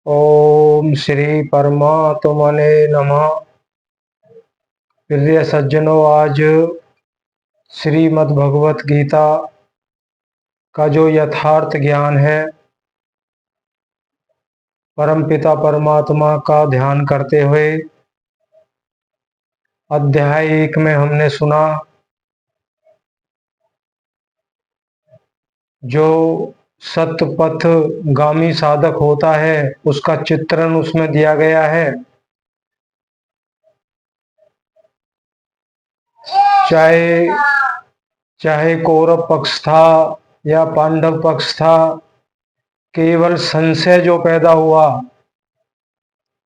ओम श्री परमात्मने नमः। प्रिय सज्जनों, आज श्रीमद् भगवत गीता का जो यथार्थ ज्ञान है, परमपिता परमात्मा का ध्यान करते हुए अध्याय 1 में हमने सुना जो सतपथ गामी साधक होता है उसका चित्रण उसमें दिया गया है। चाहे चाहे कौरव पक्ष था या पांडव पक्ष था, केवल संशय जो पैदा हुआ,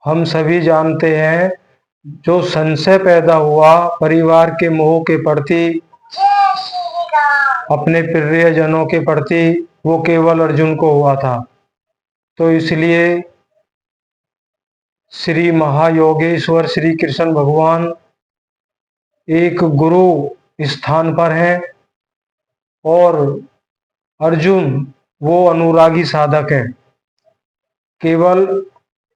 हम सभी जानते हैं, जो संशय पैदा हुआ परिवार के मोह के प्रति, अपने प्रियजनों के प्रति, वो केवल अर्जुन को हुआ था। तो इसलिए श्री महायोगेश्वर श्री कृष्ण भगवान एक गुरु स्थान पर हैं और अर्जुन वो अनुरागी साधक है। केवल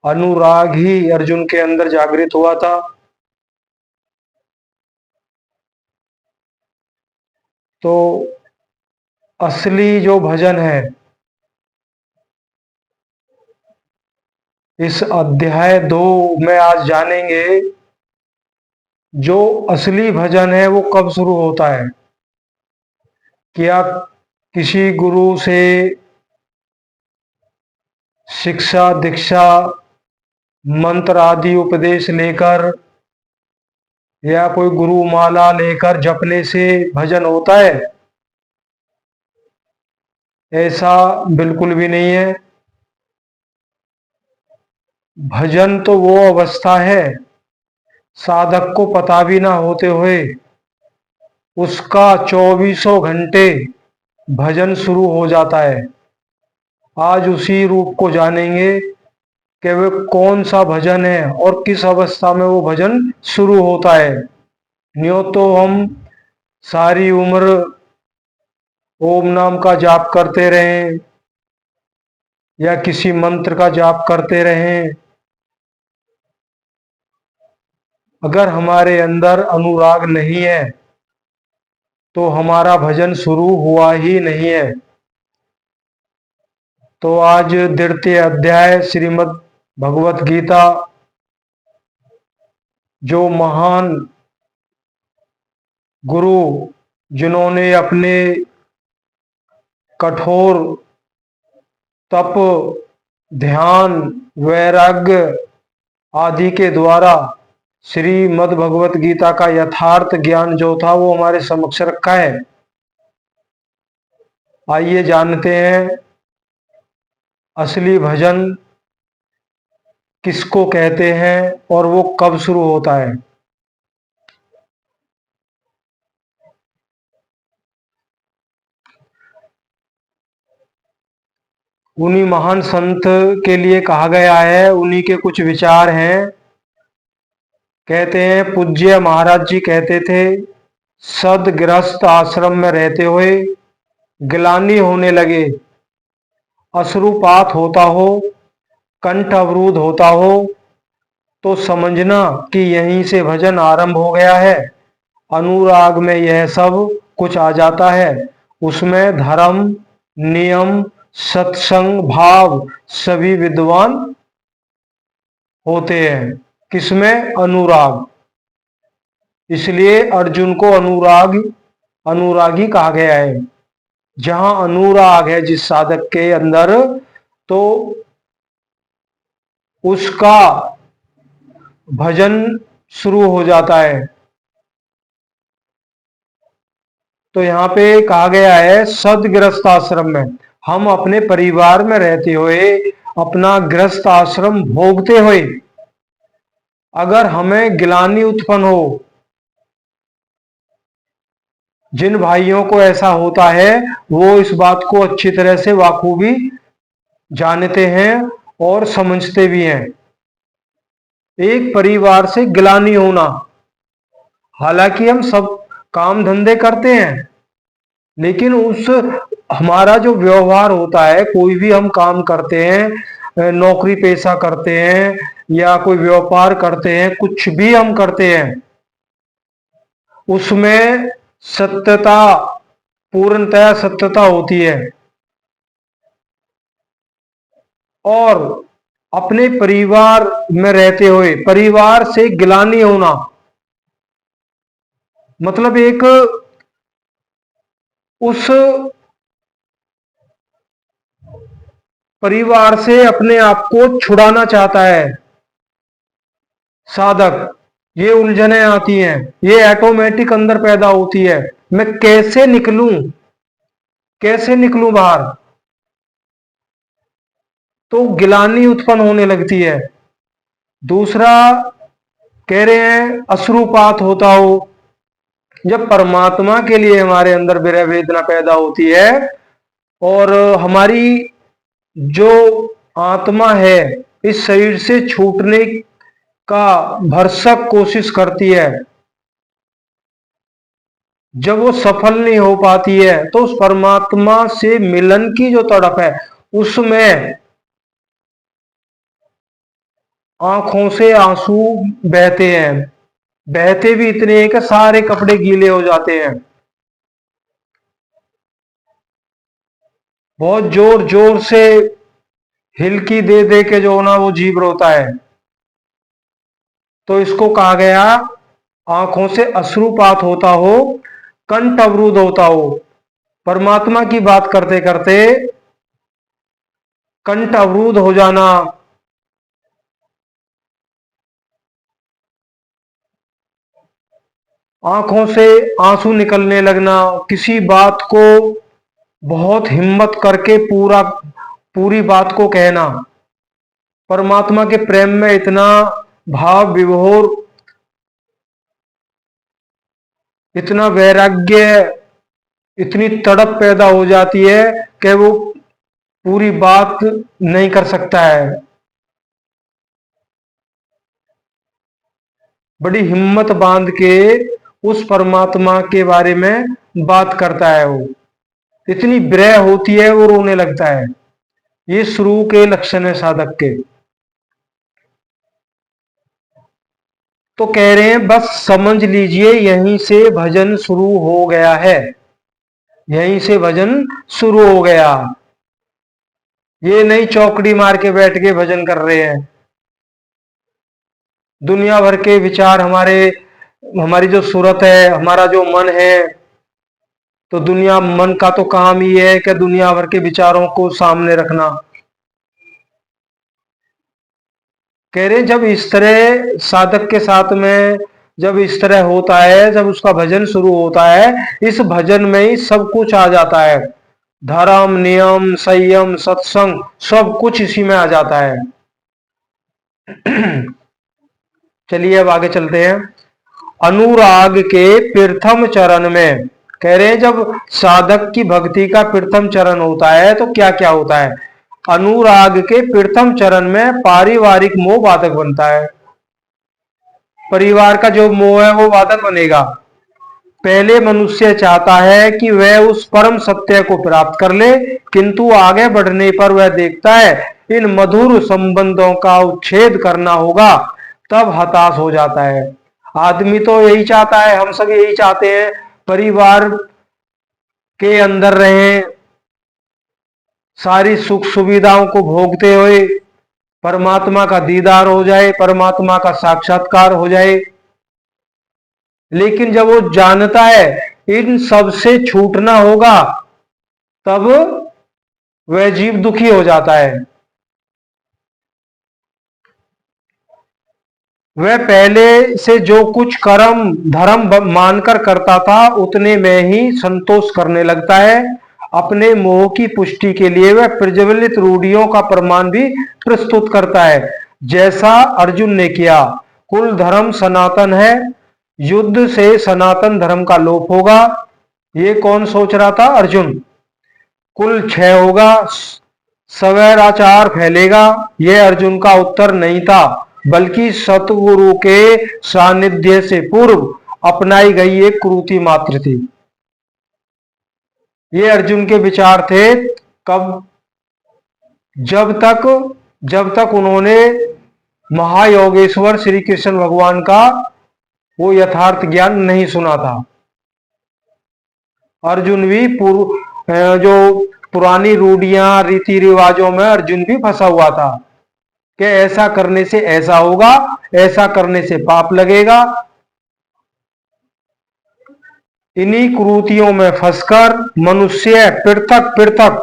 अनुराग ही अर्जुन के अंदर जागृत हुआ था। तो असली जो भजन है, इस अध्याय 2 में आज जानेंगे। जो असली भजन है वो कब शुरू होता है? क्या किसी गुरु से शिक्षा दीक्षा मंत्र आदि उपदेश लेकर या कोई गुरु माला लेकर जपने से भजन होता है? ऐसा बिल्कुल भी नहीं है। भजन तो वो अवस्था है, साधक को पता भी ना होते हुए उसका 24 घंटे भजन शुरू हो जाता है। आज उसी रूप को जानेंगे कि वे कौन सा भजन है और किस अवस्था में वो भजन शुरू होता है। न्यों तो हम सारी उम्र ओम नाम का जाप करते रहें या किसी मंत्र का जाप करते रहें, अगर हमारे अंदर अनुराग नहीं है तो हमारा भजन शुरू हुआ ही नहीं है। तो आज द्वितीय अध्याय श्रीमद् भगवत गीता, जो महान गुरु जिन्होंने अपने कठोर तप, ध्यान, वैराग्य आदि के द्वारा श्रीमद् भगवत गीता का यथार्थ ज्ञान जो था वो हमारे समक्ष रखा है। आइए जानते हैं असली भजन किसको कहते हैं और वो कब शुरू होता है। उन्हीं महान संत के लिए कहा गया है, उन्हीं के कुछ विचार हैं। कहते हैं, पूज्य महाराज जी कहते थे, सदगृहस्थ आश्रम में रहते हुए ग्लानि होने लगे, अश्रुपात होता हो, कंठ अवरुद्ध होता हो, तो समझना कि यहीं से भजन आरंभ हो गया है। अनुराग में यह सब कुछ आ जाता है। उसमें धर्म, नियम, सत्संग भाव सभी विद्वान होते हैं। किसमें? अनुराग। इसलिए अर्जुन को अनुरागी कहा गया है। जहां अनुराग है जिस साधक के अंदर, तो उसका भजन शुरू हो जाता है। तो यहाँ पे कहा गया है, सदगृहस्थ आश्रम में, हम अपने परिवार में रहते हुए अपना गृहस्थ आश्रम भोगते हुए अगर हमें ग्लानि उत्पन्न हो, जिन भाइयों को ऐसा होता है वो इस बात को अच्छी तरह से वाखूबी जानते हैं और समझते भी हैं। एक परिवार से ग्लानि होना, हालांकि हम सब काम धंधे करते हैं, लेकिन उस हमारा जो व्यवहार होता है, कोई भी हम काम करते हैं, नौकरी पेशा करते हैं या कोई व्यापार करते हैं, कुछ भी हम करते हैं, उसमें सत्यता, पूर्णतया सत्यता होती है। और अपने परिवार में रहते हुए परिवार से गिलानी होना, मतलब एक उस परिवार से अपने आप को छुड़ाना चाहता है साधक। ये उलझनें आती हैं, ये ऑटोमेटिक अंदर पैदा होती है, मैं कैसे निकलूं, कैसे निकलूं बाहर, तो गिलानी उत्पन्न होने लगती है। दूसरा कह रहे हैं अश्रुपात होता हो, जब परमात्मा के लिए हमारे अंदर विरह वेदना पैदा होती है और हमारी जो आत्मा है इस शरीर से छूटने का भरसक कोशिश करती है, जब वो सफल नहीं हो पाती है तो उस परमात्मा से मिलन की जो तड़प है उसमें आंखों से आंसू बहते हैं, बहते भी इतने हैं कि सारे कपड़े गीले हो जाते हैं। बहुत जोर जोर से हिलकी दे दे के जो ना वो जीव रोता है। तो इसको कहा गया आंखों से अश्रुपात होता हो, कंठ अवरुद्ध होता हो, परमात्मा की बात करते करते कंठ अवरुद्ध हो जाना, आंखों से आंसू निकलने लगना, किसी बात को बहुत हिम्मत करके पूरी बात को कहना, परमात्मा के प्रेम में इतना भाव विभोर, इतना वैराग्य, इतनी तड़प पैदा हो जाती है कि वो पूरी बात नहीं कर सकता है, बड़ी हिम्मत बांध के उस परमात्मा के बारे में बात करता है। वो इतनी विरह होती है, वो रोने लगता है। ये शुरू के लक्षण है साधक के। तो कह रहे हैं बस समझ लीजिए यहीं से भजन शुरू हो गया है, यहीं से भजन शुरू हो गया। ये नहीं चौकड़ी मार के बैठ के भजन कर रहे हैं, दुनिया भर के विचार हमारी जो सूरत है, हमारा जो मन है, तो दुनिया मन का तो काम ही है कि दुनिया भर के विचारों को सामने रखना। कह रहे जब इस तरह साधक के साथ में जब इस तरह होता है, जब उसका भजन शुरू होता है, इस भजन में ही सब कुछ आ जाता है, धर्म नियम संयम सत्संग सब कुछ इसी में आ जाता है। चलिए अब आगे चलते हैं। अनुराग के प्रथम चरण में कह रहे हैं जब साधक की भक्ति का प्रथम चरण होता है तो क्या क्या होता है। अनुराग के प्रथम चरण में पारिवारिक मोह बाधक बनता है, परिवार का जो मोह है वो बाधक बनेगा। पहले मनुष्य चाहता है कि वह उस परम सत्य को प्राप्त कर ले, किंतु आगे बढ़ने पर वह देखता है इन मधुर संबंधों का उच्छेद करना होगा, तब हताश हो जाता है। आदमी तो यही चाहता है, हम सब यही चाहते हैं, परिवार के अंदर रहें, सारी सुख सुविधाओं को भोगते हुए परमात्मा का दीदार हो जाए, परमात्मा का साक्षात्कार हो जाए। लेकिन जब वो जानता है इन सब से छूटना होगा, तब वह जीव दुखी हो जाता है। वह पहले से जो कुछ कर्म धर्म मानकर करता था उतने में ही संतोष करने लगता है। अपने मोह की पुष्टि के लिए वह प्रज्वलित रूढ़ियों का प्रमाण भी प्रस्तुत करता है, जैसा अर्जुन ने किया। कुल धर्म सनातन है, युद्ध से सनातन धर्म का लोप होगा। ये कौन सोच रहा था? अर्जुन। कुल क्षय होगा, स्वैराचार फैलेगा, यह अर्जुन का उत्तर नहीं था, बल्कि सतगुरु के सानिध्य से पूर्व अपनाई गई एक कुरीति मात्र थी। ये अर्जुन के विचार थे। कब? जब तक जब तक उन्होंने महायोगेश्वर श्री कृष्ण भगवान का वो यथार्थ ज्ञान नहीं सुना था। अर्जुन भी जो पुरानी रूढ़ियां रीति रिवाजों में अर्जुन भी फंसा हुआ था कि ऐसा करने से ऐसा होगा, ऐसा करने से पाप लगेगा। इन्हीं कुरीतियों में फंसकर मनुष्य पृथक पृथक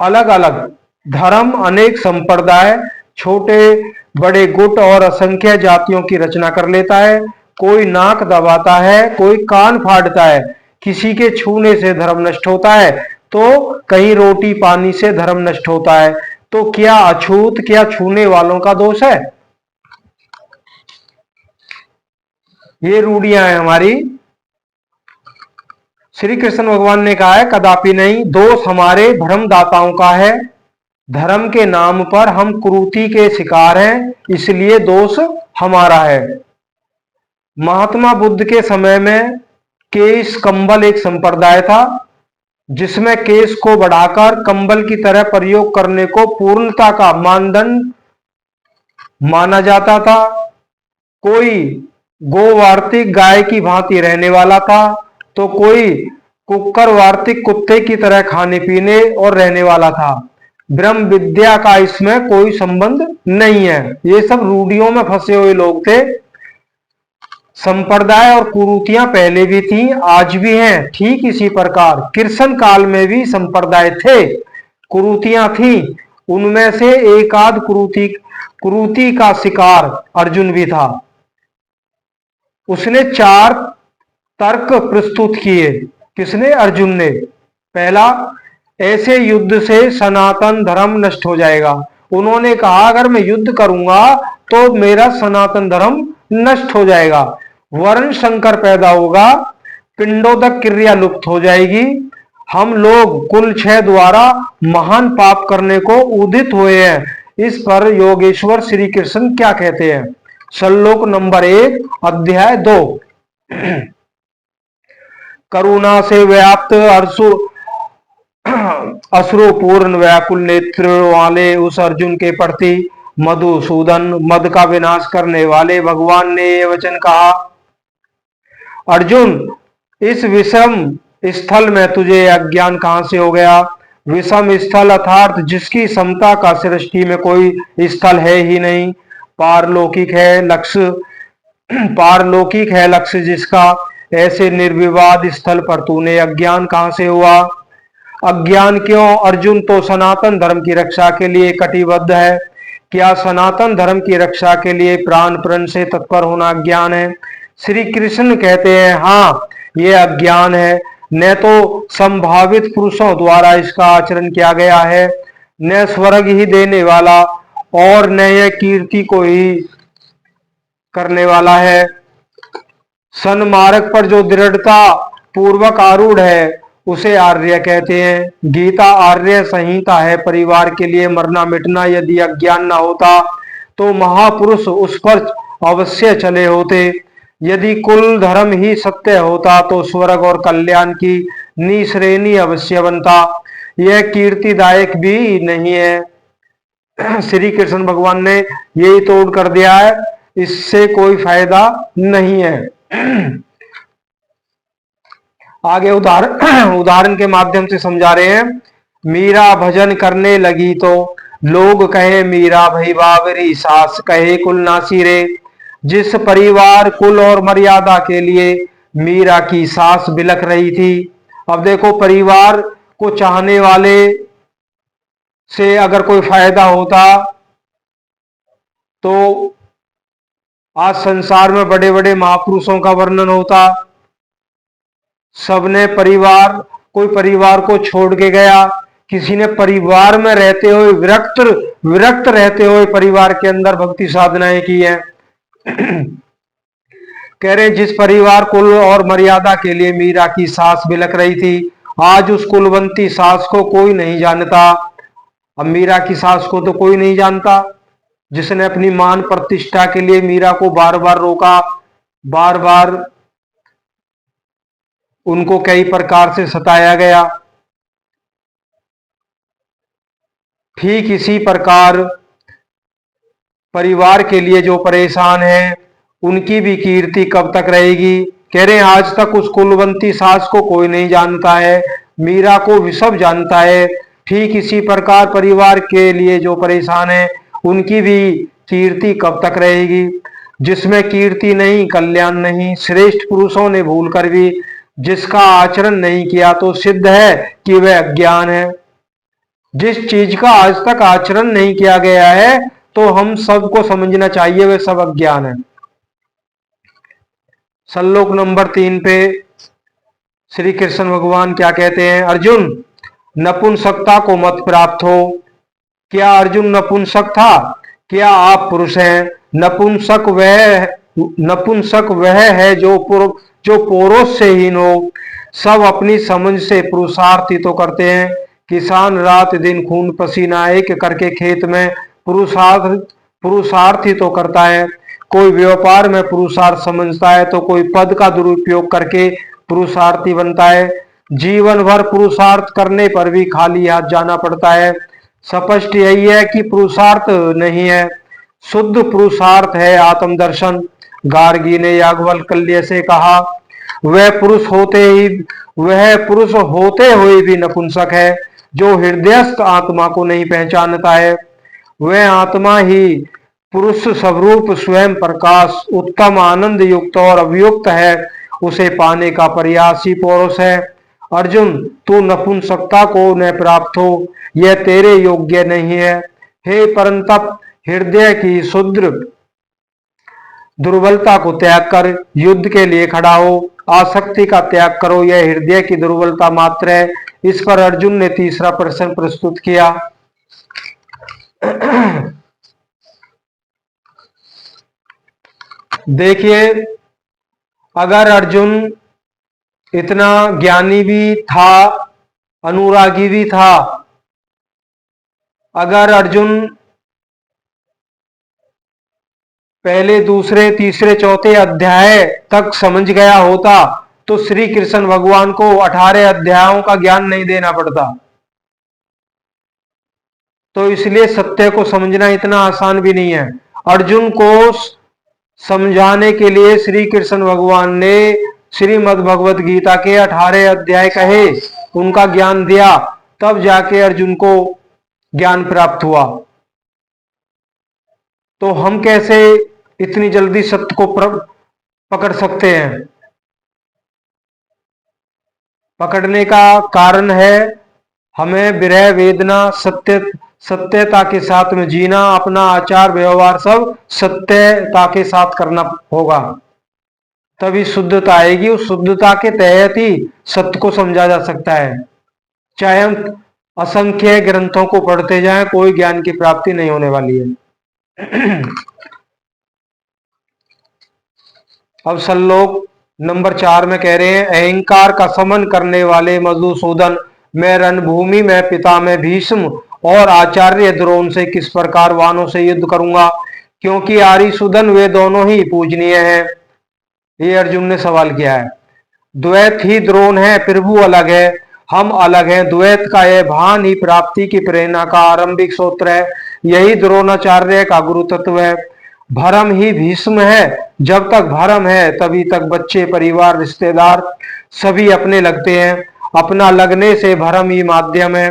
अलग अलग धर्म, अनेक संप्रदाय, छोटे बड़े गुट और असंख्य जातियों की रचना कर लेता है। कोई नाक दबाता है, कोई कान फाड़ता है, किसी के छूने से धर्म नष्ट होता है तो कहीं रोटी पानी से धर्म नष्ट होता है। तो क्या अछूत, क्या छूने वालों का दोष है? ये रूढ़ियां हैं हमारी। श्री कृष्ण भगवान ने कहा है कदापि नहीं, दोष हमारे धर्मदाताओं का है। धर्म के नाम पर हम कुरीति के शिकार हैं, इसलिए दोष हमारा है। महात्मा बुद्ध के समय में केश कंबल एक संप्रदाय था जिसमें केश को बढ़ाकर कंबल की तरह प्रयोग करने को पूर्णता का मानदंड माना जाता था। कोई गोवार्तिक गाय की भांति रहने वाला था तो कोई कुक्कर वार्तिक कुत्ते की तरह खाने पीने और रहने वाला था। ब्रह्म विद्या का इसमें कोई संबंध नहीं है। ये सब रूढ़ियों में फंसे हुए लोग थे। संप्रदाय और कुरीतियां पहले भी थी, आज भी हैं। ठीक इसी प्रकार कृष्ण काल में भी संप्रदाय थे, कुरीतियां थी। उनमें से एक आध कुरीति का शिकार अर्जुन भी था। उसने 4 तर्क प्रस्तुत किए। किसने? अर्जुन ने। पहला, ऐसे युद्ध से सनातन धर्म नष्ट हो जाएगा। उन्होंने कहा अगर मैं युद्ध करूंगा तो मेरा सनातन धर्म नष्ट हो जाएगा, वर्ण संकर पैदा होगा, पिंडोदक क्रिया लुप्त हो जाएगी, हम लोग कुल क्षय द्वारा महान पाप करने को उदित हुए हैं। इस पर योगेश्वर श्री कृष्ण क्या कहते हैं? श्लोक नंबर 1 अध्याय 2। करुणा से व्याप्त अश्रुपूर्ण व्याकुल नेत्र वाले उस अर्जुन के प्रति मधुसूदन, मद का विनाश करने वाले भगवान ने ये वचन कहा, अर्जुन इस विषम स्थल में तुझे अज्ञान कहां से हो गया? विषम स्थल अर्थात जिसकी समता का सृष्टि में कोई स्थल है ही नहीं। पारलौकिक है लक्ष्य, पारलौकिक है लक्ष्य जिसका। ऐसे निर्विवाद स्थल पर तूने अज्ञान कहां से हुआ? अज्ञान क्यों? अर्जुन तो सनातन धर्म की रक्षा के लिए कटिबद्ध है। क्या सनातन धर्म की रक्षा के लिए प्राण प्रण से तत्पर होना अज्ञान है? श्री कृष्ण कहते हैं हाँ, ये अज्ञान है। न तो संभावित पुरुषों द्वारा इसका आचरण किया गया है, न स्वर्ग ही देने वाला और न यह कीर्ति को ही करने वाला है। सन्मार्ग पर जो दृढ़ता पूर्वक आरूढ़ है उसे आर्य कहते हैं। गीता आर्य संहिता है। परिवार के लिए मरना मिटना यदि अज्ञान न होता तो महापुरुष उस पर अवश्य चले होते। यदि कुल धर्म ही सत्य होता तो स्वर्ग और कल्याण की निश्रेणी अवश्य बनता। यह कीर्तिदायक भी नहीं है। श्री कृष्ण भगवान ने यही तोड़ कर दिया है, इससे कोई फायदा नहीं है। आगे उदाहरण के माध्यम से समझा रहे हैं। मीरा भजन करने लगी तो लोग कहे मीरा भई बावरी, सास कहे कुल नासी रे। जिस परिवार कुल और मर्यादा के लिए मीरा की सास बिलख रही थी। अब देखो, परिवार को चाहने वाले से अगर कोई फायदा होता तो आज संसार में बड़े बड़े महापुरुषों का वर्णन होता। सबने कोई परिवार को छोड़ के गया, किसी ने परिवार में रहते हुए विरक्त रहते हुए परिवार के अंदर भक्ति साधनाएं की है। कह रहे जिस परिवार कुल और मर्यादा के लिए मीरा की सास बिलख रही थी, आज उस कुलवंती सास को कोई नहीं जानता। अब मीरा की सास को तो कोई नहीं जानता, जिसने अपनी मान प्रतिष्ठा के लिए मीरा को बार बार रोका, बार बार उनको कई प्रकार से सताया गया। ठीक इसी प्रकार परिवार के लिए जो परेशान है उनकी भी कीर्ति कब तक रहेगी। कह रहे हैं आज तक उस कुलवंती सास को कोई नहीं जानता है, मीरा को भी सब जानता है। ठीक इसी प्रकार परिवार के लिए जो परेशान है उनकी भी कीर्ति कब तक रहेगी। जिसमें कीर्ति नहीं कल्याण नहीं। श्रेष्ठ पुरुषों ने भूल कर भी जिसका आचरण नहीं किया तो सिद्ध है कि वह अज्ञान है। जिस चीज का आज तक आचरण नहीं किया गया है तो हम सबको समझना चाहिए वह सब अज्ञान है। श्लोक नंबर 3 पे श्री कृष्ण भगवान क्या कहते हैं, अर्जुन नपुंसकता को मत प्राप्त हो। क्या अर्जुन नपुंसक था? क्या आप पुरुष हैं? नपुंसक वह है जो पौरुष से हीन हो। सब अपनी समझ से पुरुषार्थ तो करते हैं। किसान रात दिन खून पसीना एक करके खेत में पुरुषार्थ ही तो करता है। कोई व्यापार में पुरुषार्थ समझता है तो कोई पद का दुरुपयोग करके पुरुषार्थी बनता है। जीवन भर पुरुषार्थ करने पर भी खाली हाथ जाना पड़ता है। स्पष्ट यही है कि पुरुषार्थ नहीं है, शुद्ध पुरुषार्थ है आत्मदर्शन। गार्गी ने याज्ञवल्क्य से कहा, वह पुरुष होते हुए भी नपुंसक है जो हृदयस्थ आत्मा को नहीं पहचानता है। वह आत्मा ही पुरुष स्वरूप स्वयं प्रकाश उत्तम आनंद युक्त और अभियुक्त है। उसे पाने का प्रयासी पौरुष है। अर्जुन तू नपुंसकता को न प्राप्त हो, यह तेरे योग्य नहीं है। हे परंतप हृदय की शुद्र दुर्बलता को त्याग कर युद्ध के लिए खड़ा हो। आसक्ति का त्याग करो, यह हृदय की दुर्बलता मात्र है। इस पर अर्जुन ने तीसरा प्रश्न प्रस्तुत किया। देखिए, अगर अर्जुन इतना ज्ञानी भी था, अनुरागी भी था, अगर अर्जुन पहले दूसरे तीसरे चौथे अध्याय तक समझ गया होता तो श्री कृष्ण भगवान को 18 अध्यायों का ज्ञान नहीं देना पड़ता। तो इसलिए सत्य को समझना इतना आसान भी नहीं है। अर्जुन को समझाने के लिए श्री कृष्ण भगवान ने श्रीमद् भगवत गीता के 18 अध्याय कहे, उनका ज्ञान दिया, तब जाके अर्जुन को ज्ञान प्राप्त हुआ। तो हम कैसे इतनी जल्दी सत्य को पकड़ सकते हैं? पकड़ने का कारण है हमें विरह वेदना सत्यता के साथ में जीना, अपना आचार व्यवहार सब सत्यता के साथ करना होगा, तभी शुद्धता आएगी। उस शुद्धता के तहत ही सत्य को समझा जा सकता है। चाहे हम असंख्य ग्रंथों को पढ़ते जाएं, कोई ज्ञान की प्राप्ति नहीं होने वाली है। अब श्लोक नंबर 4 में कह रहे हैं, अहंकार का समन करने वाले मधुसूदन, मैं रणभूमि में पिता में भीष्म और आचार्य द्रोण से किस प्रकार वानों से युद्ध करूंगा, क्योंकि आरिसूदन वे दोनों ही पूजनीय हैं। ये अर्जुन ने सवाल किया है। द्वैत ही द्रोण है, प्रभु अलग है, हम अलग हैं। द्वैत का यह भान ही प्राप्ति की प्रेरणा का आरंभिक सूत्र है। यही द्रोणाचार्य का गुरु तत्व है। भरम ही भीष्म है। जब तक भरम है तभी तक बच्चे परिवार रिश्तेदार सभी अपने लगते हैं। अपना लगने से भरम ही माध्यम है।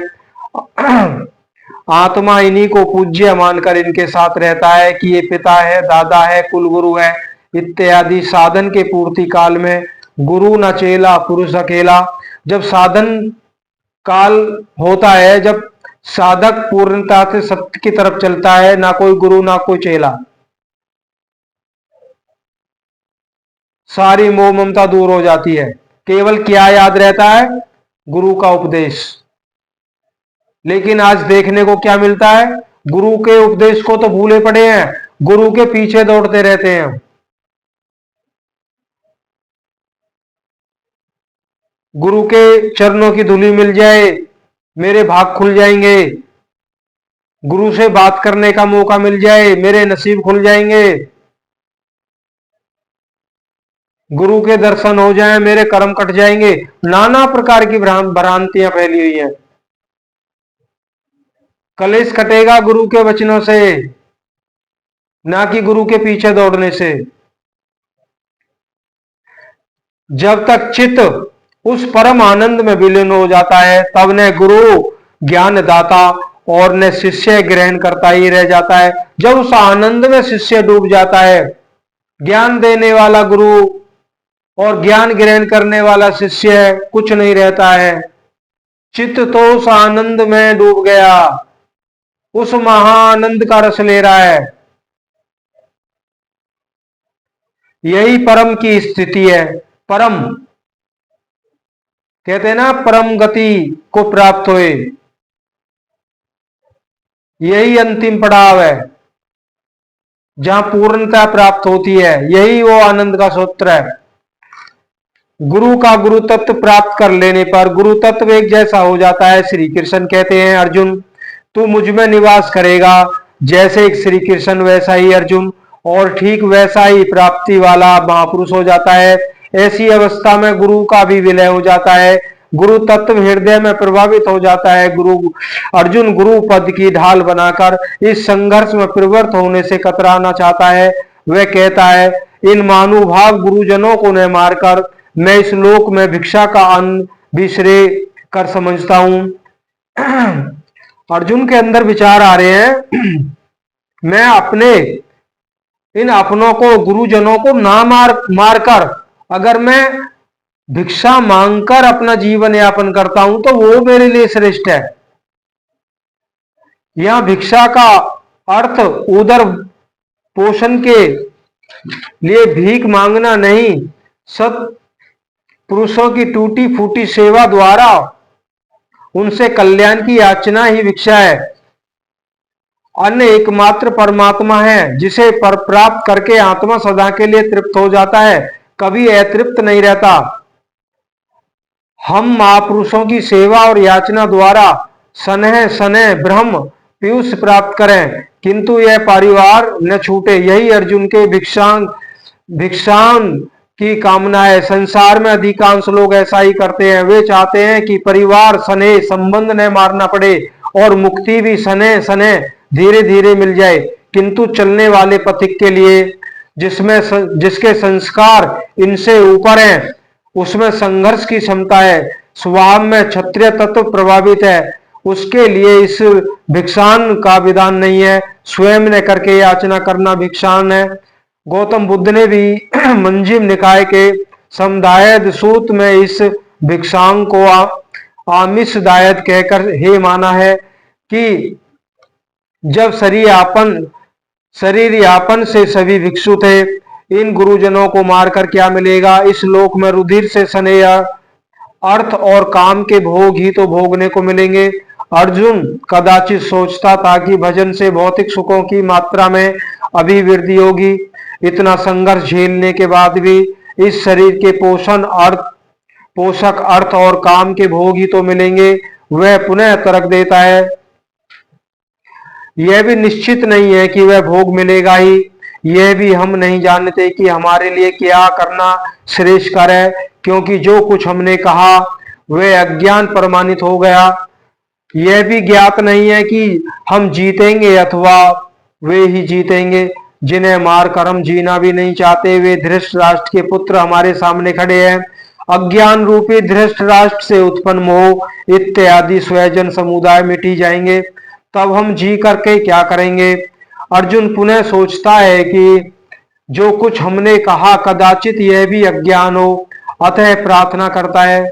आत्मा इन्हीं को पूज्य मानकर इनके साथ रहता है कि ये पिता है, दादा है, कुलगुरु है इत्यादि। साधन के पूर्ति काल में गुरु न चेला पुरुष अकेला। जब साधन काल होता है, जब साधक पूर्णता से सत्य की तरफ चलता है, ना कोई गुरु ना कोई चेला, सारी मोह ममता दूर हो जाती है। केवल क्या याद रहता है? गुरु का उपदेश। लेकिन आज देखने को क्या मिलता है? गुरु के उपदेश को तो भूले पड़े हैं, गुरु के पीछे दौड़ते रहते हैं। गुरु के चरणों की धूली मिल जाए मेरे भाग खुल जाएंगे, गुरु से बात करने का मौका मिल जाए मेरे नसीब खुल जाएंगे, गुरु के दर्शन हो जाएं मेरे कर्म कट जाएंगे। नाना प्रकार की भ्रांतियां फैली हुई हैं। कलेश कटेगा गुरु के वचनों से। ना कि गुरु के पीछे दौड़ने से। जब तक चित्त उस परम आनंद में विलीन हो जाता है, तब न गुरु ज्ञान दाता और न शिष्य ग्रहण करता ही रह जाता है। जब उस आनंद में शिष्य डूब जाता है, ज्ञान देने वाला गुरु और ज्ञान ग्रहण करने वाला शिष्य कुछ नहीं रहता है। चित्त तो उस आनंद में डूब गया, उस महाआनंद का रस ले रहा है। यही परम की स्थिति है। परम कहते हैं ना, परम गति को प्राप्त हुए, यही अंतिम पड़ाव है जहां पूर्णता प्राप्त होती है। यही वो आनंद का सूत्र है। गुरु का गुरु तत्व प्राप्त कर लेने पर गुरु तत्व एक जैसा हो जाता है। श्री कृष्ण कहते हैं, अर्जुन तू मुझ में निवास करेगा। जैसे एक श्री कृष्ण वैसा ही अर्जुन, और ठीक वैसा ही प्राप्ति वाला महापुरुष हो जाता है। ऐसी अवस्था में गुरु का भी विलय हो जाता है। गुरु तत्व हृदय में प्रभावित हो जाता है। अर्जुन गुरु पद की ढाल बनाकर इस संघर्ष में प्रवृत्त होने से कतराना चाहता है। वह कहता है, इन मानुभाव गुरुजनों को न मारकर मैं इस लोक में भिक्षा का अन्न भी श्रेय कर समझता हूं। अर्जुन के अंदर विचार आ रहे हैं, मैं अपने इन अपनों को, गुरुजनों को ना मारकर अगर मैं भिक्षा मांगकर अपना जीवन यापन करता हूं तो वो मेरे लिए श्रेष्ठ है। यहां भिक्षा का अर्थ उदर पोषण के लिए भीख मांगना नहीं, सत पुरुषों की टूटी फूटी सेवा द्वारा उनसे कल्याण की याचना ही भिक्षा है। अन्य एकमात्र परमात्मा है, जिसे पर प्राप्त करके आत्मा सदा के लिए तृप्त हो जाता है, कभी अतृप्त नहीं रहता। हम महापुरुषों की सेवा और याचना द्वारा सनह सनह ब्रह्म पीयूष प्राप्त करें, किंतु यह परिवार न छूटे, यही अर्जुन के भिक्षान की कामना है। संसार में अधिकांश लोग ऐसा ही करते हैं। वे चाहते हैं कि परिवार सने संबंध न मारना पड़े और मुक्ति भी सने सने धीरे धीरे मिल जाए, किंतु चलने वाले पथिक के लिए, जिसके संस्कार इनसे ऊपर हैं, उसमें संघर्ष की क्षमता है, स्वभाव में क्षत्रिय तत्व प्रभावित है, उसके लिए इस भिक्षान का विधान नहीं है। स्वयं ने करके याचना करना भिक्षान है। गौतम बुद्ध ने भी मंजिम निकाय के समदायद सूत में इस भिक्षांग को आमिषदायद कहकर हे माना है कि जब शरीर यापन से सभी भिक्षु थे, इन गुरुजनों को मारकर क्या मिलेगा। इस लोक में रुधिर से सने अर्थ और काम के भोग ही तो भोगने को मिलेंगे। अर्जुन कदाचित सोचता था कि भजन से भौतिक सुखों की मात्रा में अभिवृद्धि होगी। इतना संघर्ष झेलने के बाद भी इस शरीर के पोषक अर्थ और काम के भोग ही तो मिलेंगे। वह पुनः तर्क देता है, यह भी निश्चित नहीं है कि वह भोग मिलेगा ही। यह भी हम नहीं जानते कि हमारे लिए क्या करना श्रेष्ठकर है, क्योंकि जो कुछ हमने कहा वह अज्ञान प्रमाणित हो गया। यह भी ज्ञात नहीं है कि हम जीतेंगे अथवा वे ही जीतेंगे, जिन्हें मारकर हम जीना भी नहीं चाहते। वे धृतराष्ट्र के पुत्र हमारे सामने खड़े हैं। अज्ञान रूपी धृतराष्ट्र से उत्पन्न मोह इत्यादि स्वजन समुदाय मिटी जाएंगे, तब हम जी करके क्या करेंगे। अर्जुन पुनः सोचता है कि जो कुछ हमने कहा कदाचित यह भी अज्ञान हो, अतः प्रार्थना करता है,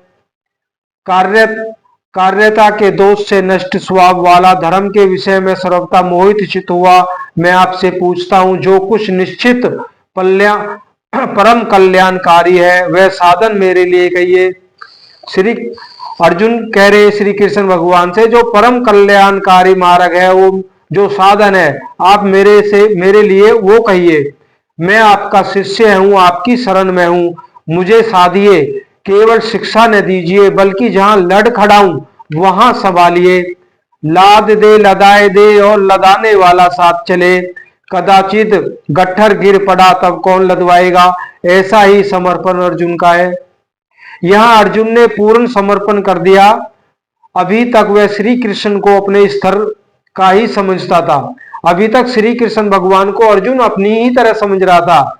कार्यता के दोष से नष्ट स्वभाव वाला धर्म के विषय में सर्वथा मोहित चित हुआ मैं आपसे पूछता हूं, जो कुछ निश्चित परम कल्याणकारी है वह साधन मेरे लिए कहिए। श्री अर्जुन कह रहे श्री कृष्ण भगवान से, जो परम कल्याणकारी मार्ग है, वो जो साधन है, आप मेरे लिए वो कहिए। मैं आपका शिष्य हूं, आपकी शरण में हूं, मुझे साधिए। केवल शिक्षा न दीजिए, बल्कि जहां लड़ खड़ा हूं वहां संभालिए। लाद दे, लदाए दे और लदाने वाला साथ चले। कदाचित गट्ठर गिर पड़ा तब कौन लदवाएगा। ऐसा ही समर्पण अर्जुन का है। यहां अर्जुन ने पूर्ण समर्पण कर दिया। अभी तक वह श्री कृष्ण को अपने स्तर का ही समझता था, अभी तक श्री कृष्ण भगवान को अर्जुन अपनी ही तरह समझ रहा था,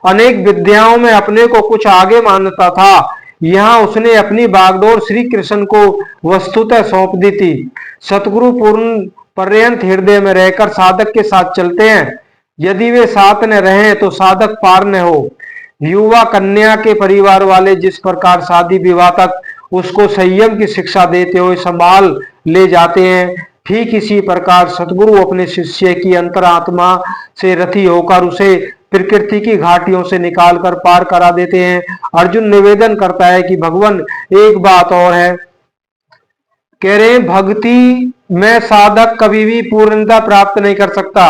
अनेक विद्याओं में अपने को कुछ आगे मानता था। यहाँ उसने अपनी बागडोर श्री कृष्ण को वस्तुतः सौंप दी थी। सतगुरु पूर्ण पर्यंत हृदय में रहकर साधक के साथ चलते हैं। यदि वे साथ न रहें तो साधक पार न हो। युवा कन्या के परिवार वाले जिस प्रकार शादी विवाह तक उसको संयम की शिक्षा देते हुए संभाल ले जाते हैं, ठीक इसी प्रकार सतगुरु अपने शिष्य की अंतरात्मा से रति होकर उसे प्रकृति की घाटियों से निकालकर पार करा देते हैं। अर्जुन निवेदन करता है कि भगवान, एक बात और है। कह रहे हैं, भक्ति में साधक कभी भी पूर्णता प्राप्त नहीं कर सकता।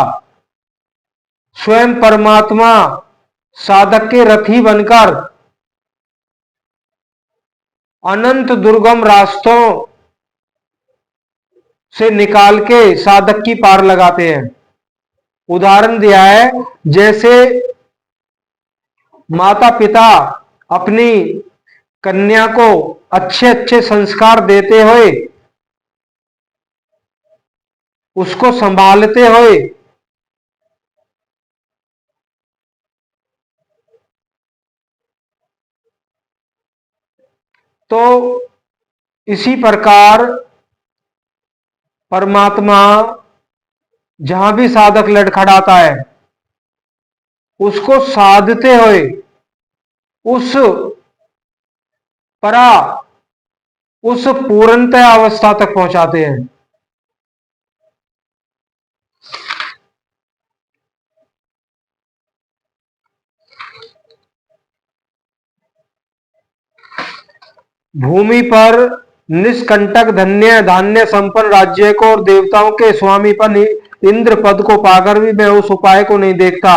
स्वयं परमात्मा साधक के रथी बनकर अनंत दुर्गम रास्तों से निकाल के साधक की पार लगाते हैं। उदाहरण दिया है, जैसे माता पिता अपनी कन्या को अच्छे अच्छे संस्कार देते हुए, उसको संभालते हुए तो इसी प्रकार परमात्मा जहां भी साधक लड़खड़ाता है उसको साधते हुए उस परा उस पूर्णतः अवस्था तक पहुंचाते हैं। भूमि पर निष्कंटक धन्य धान्य संपन्न राज्य को और देवताओं के स्वामी पर इंद्र पद को पाकर भी मैं उस उपाय को नहीं देखता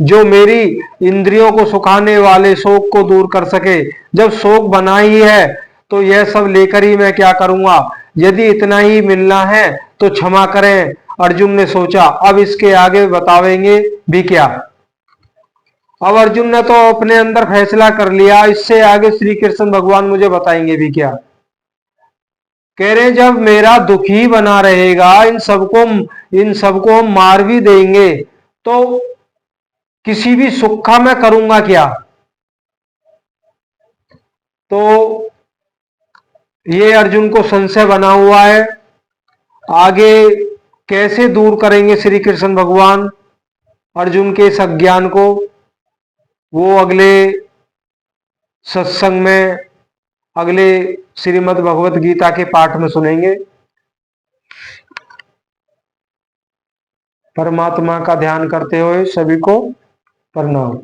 जो मेरी इंद्रियों को सुखाने वाले शोक को दूर कर सके। जब शोक बना ही है तो यह सब लेकर ही मैं क्या करूंगा। यदि इतना ही मिलना है तो क्षमा करें। अर्जुन ने सोचा, अब इसके आगे बतावेंगे भी क्या। अब अर्जुन ने तो अपने अंदर फैसला कर लिया, इससे आगे श्री कृष्ण भगवान मुझे बताएंगे भी क्या। कह रहे, जब मेरा दुखी बना रहेगा, इन सबको हम मार भी देंगे तो किसी भी सुख का मैं करूंगा क्या। तो ये अर्जुन को संशय बना हुआ है। आगे कैसे दूर करेंगे श्री कृष्ण भगवान अर्जुन के इस अज्ञान को, वो अगले सत्संग में, अगले श्रीमद् भगवत गीता के पाठ में सुनेंगे। परमात्मा का ध्यान करते हुए सभी को प्रणाम।